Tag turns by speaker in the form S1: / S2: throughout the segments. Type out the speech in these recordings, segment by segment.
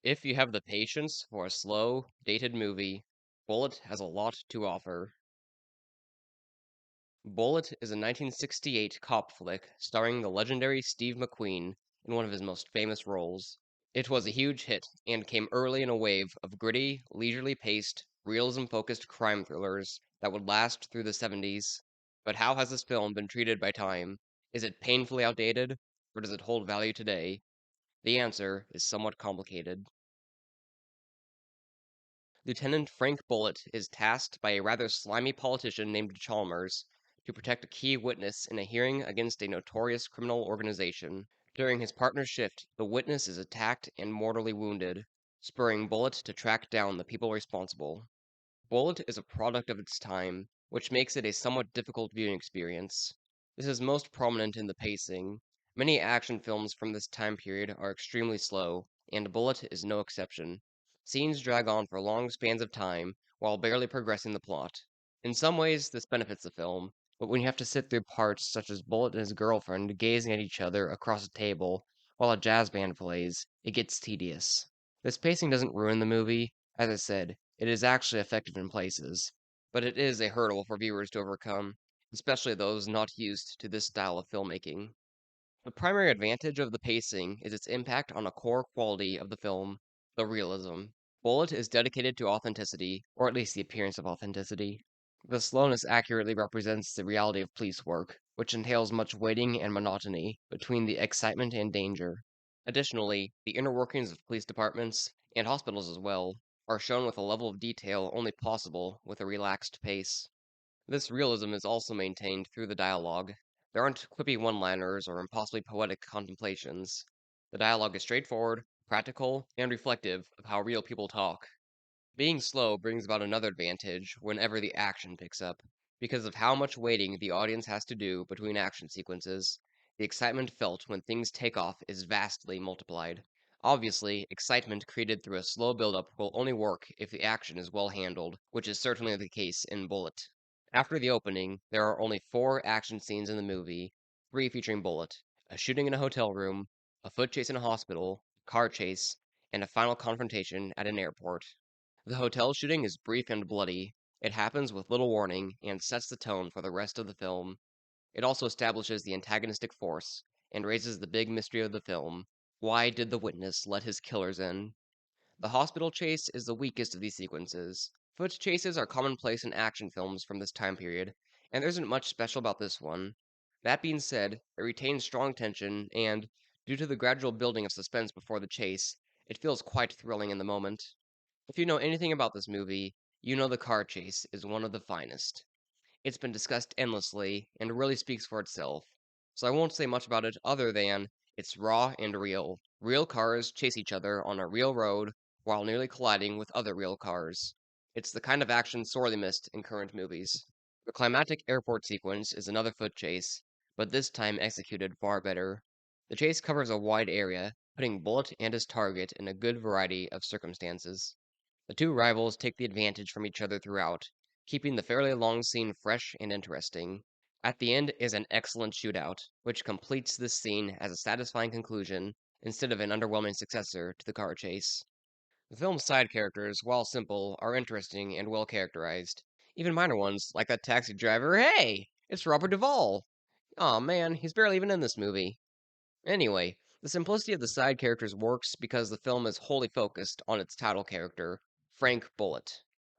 S1: If you have the patience for a slow, dated movie, Bullitt has a lot to offer. Bullitt is a 1968 cop flick starring the legendary Steve McQueen in one of his most famous roles. It was a huge hit and came early in a wave of gritty, leisurely paced, realism-focused crime thrillers that would last through the 70s. But how has this film been treated by time? Is it painfully outdated, or does it hold value today? The answer is somewhat complicated. Lieutenant Frank Bullitt is tasked by a rather slimy politician named Chalmers to protect a key witness in a hearing against a notorious criminal organization. During his partner's shift, the witness is attacked and mortally wounded, spurring Bullitt to track down the people responsible. Bullitt is a product of its time, which makes it a somewhat difficult viewing experience. This is most prominent in the pacing. Many action films from this time period are extremely slow, and Bullitt is no exception. Scenes drag on for long spans of time while barely progressing the plot. In some ways, this benefits the film, but when you have to sit through parts such as Bullitt and his girlfriend gazing at each other across a table while a jazz band plays, it gets tedious. This pacing doesn't ruin the movie. As I said, it is actually effective in places, but it is a hurdle for viewers to overcome, especially those not used to this style of filmmaking. The primary advantage of the pacing is its impact on a core quality of the film, the realism. Bullitt is dedicated to authenticity, or at least the appearance of authenticity. The slowness accurately represents the reality of police work, which entails much waiting and monotony between the excitement and danger. Additionally, the inner workings of police departments, and hospitals as well, are shown with a level of detail only possible with a relaxed pace. This realism is also maintained through the dialogue. There aren't quippy one-liners or impossibly poetic contemplations. The dialogue is straightforward, practical, and reflective of how real people talk. Being slow brings about another advantage whenever the action picks up. Because of how much waiting the audience has to do between action sequences, the excitement felt when things take off is vastly multiplied. Obviously, excitement created through a slow buildup will only work if the action is well handled, which is certainly the case in Bullitt. After the opening, there are only 4 action scenes in the movie, 3 featuring Bullitt: a shooting in a hotel room, a foot chase in a hospital, car chase, and a final confrontation at an airport. The hotel shooting is brief and bloody. It happens with little warning and sets the tone for the rest of the film. It also establishes the antagonistic force and raises the big mystery of the film. Why did the witness let his killers in? The hospital chase is the weakest of these sequences. Foot chases are commonplace in action films from this time period, and there isn't much special about this one. That being said, it retains strong tension, and, due to the gradual building of suspense before the chase, it feels quite thrilling in the moment. If you know anything about this movie, you know the car chase is one of the finest. It's been discussed endlessly and really speaks for itself, so I won't say much about it other than it's raw and real. Real cars chase each other on a real road while nearly colliding with other real cars. It's the kind of action sorely missed in current movies. The climactic airport sequence is another foot chase, but this time executed far better. The chase covers a wide area, putting Bullitt and his target in a good variety of circumstances. The two rivals take the advantage from each other throughout, keeping the fairly long scene fresh and interesting. At the end is an excellent shootout, which completes this scene as a satisfying conclusion instead of an underwhelming successor to the car chase. The film's side characters, while simple, are interesting and well characterized. Even minor ones, like that taxi driver. Hey, it's Robert Duvall. Aw man, he's barely even in this movie. Anyway, the simplicity of the side characters works because the film is wholly focused on its title character, Frank Bullitt.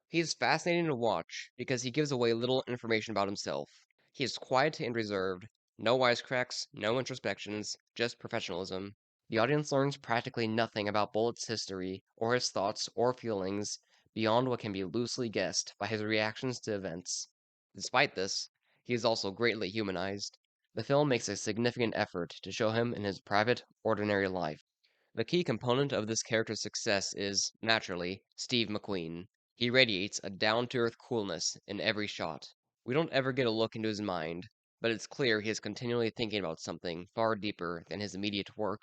S1: He is fascinating to watch because he gives away little information about himself. He is quiet and reserved, no wisecracks, no introspections, just professionalism. The audience learns practically nothing about Bullitt's history or his thoughts or feelings beyond what can be loosely guessed by his reactions to events. Despite this, he is also greatly humanized. The film makes a significant effort to show him in his private, ordinary life. The key component of this character's success is, naturally, Steve McQueen. He radiates a down-to-earth coolness in every shot. We don't ever get a look into his mind, but it's clear he is continually thinking about something far deeper than his immediate work.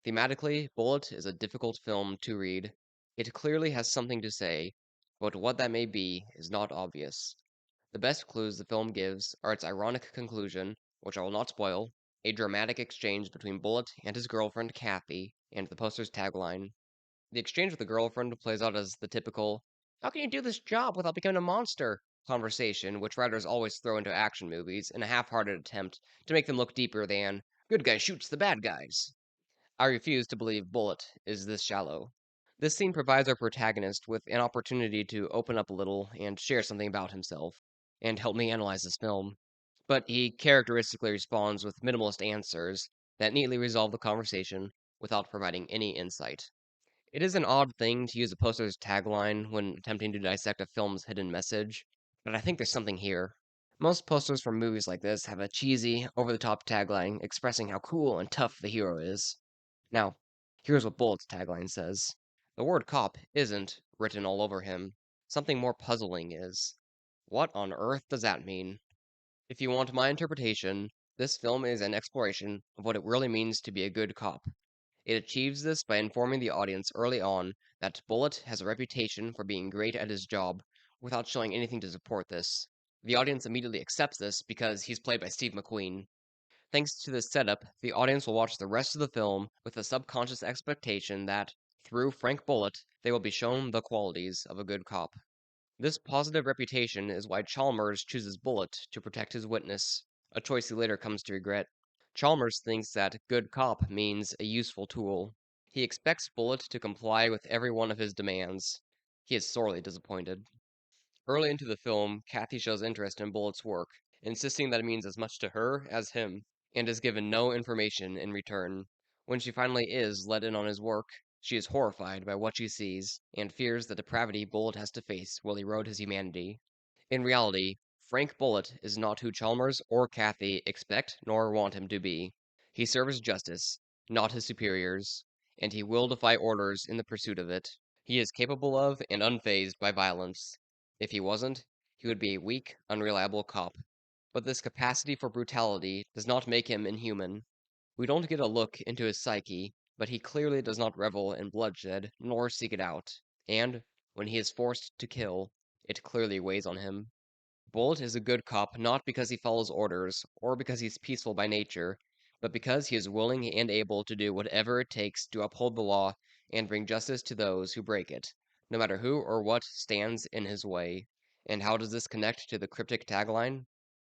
S1: Thematically, Bullitt is a difficult film to read. It clearly has something to say, but what that may be is not obvious. The best clues the film gives are its ironic conclusion, which I will not spoil, a dramatic exchange between Bullitt and his girlfriend Kathy, and the poster's tagline. The exchange with the girlfriend plays out as the typical, "How can you do this job without becoming a monster?" conversation, which writers always throw into action movies in a half hearted attempt to make them look deeper than "good guy shoots the bad guys." I refuse to believe Bullitt is this shallow. This scene provides our protagonist with an opportunity to open up a little and share something about himself, and help me analyze this film. But he characteristically responds with minimalist answers that neatly resolve the conversation without providing any insight. It is an odd thing to use a poster's tagline when attempting to dissect a film's hidden message, but I think there's something here. Most posters for movies like this have a cheesy, over the top tagline expressing how cool and tough the hero is. Now, here's what Bullett's tagline says: "The word cop isn't written all over him. Something more puzzling is." What on earth does that mean? If you want my interpretation, this film is an exploration of what it really means to be a good cop. It achieves this by informing the audience early on that Bullitt has a reputation for being great at his job, without showing anything to support this. The audience immediately accepts this because he's played by Steve McQueen. Thanks to this setup, the audience will watch the rest of the film with the subconscious expectation that, through Frank Bullitt, they will be shown the qualities of a good cop. This positive reputation is why Chalmers chooses Bullitt to protect his witness, a choice he later comes to regret. Chalmers thinks that good cop means a useful tool. He expects Bullitt to comply with every one of his demands. He is sorely disappointed. Early into the film, Kathy shows interest in Bullitt's work, insisting that it means as much to her as him, and is given no information in return. When she finally is let in on his work, she is horrified by what she sees, and fears the depravity Bullitt has to face will erode his humanity. In reality, Frank Bullitt is not who Chalmers or Kathy expect nor want him to be. He serves justice, not his superiors, and he will defy orders in the pursuit of it. He is capable of and unfazed by violence. If he wasn't, he would be a weak, unreliable cop. But this capacity for brutality does not make him inhuman. We don't get a look into his psyche, but he clearly does not revel in bloodshed nor seek it out. And, when he is forced to kill, it clearly weighs on him. Bullitt is a good cop not because he follows orders or because he's peaceful by nature, but because he is willing and able to do whatever it takes to uphold the law and bring justice to those who break it, no matter who or what stands in his way. And how does this connect to the cryptic tagline?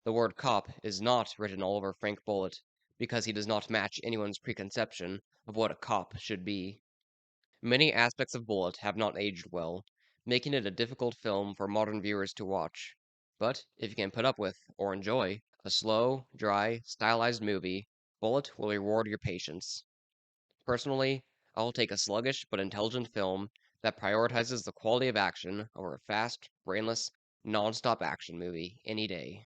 S1: The word cop is not written all over Frank Bullitt because he does not match anyone's preconception of what a cop should be. Many aspects of Bullitt have not aged well, making it a difficult film for modern viewers to watch. But if you can put up with, or enjoy, a slow, dry, stylized movie, Bullitt will reward your patience. Personally, I will take a sluggish but intelligent film that prioritizes the quality of action over a fast, brainless, non-stop action movie any day.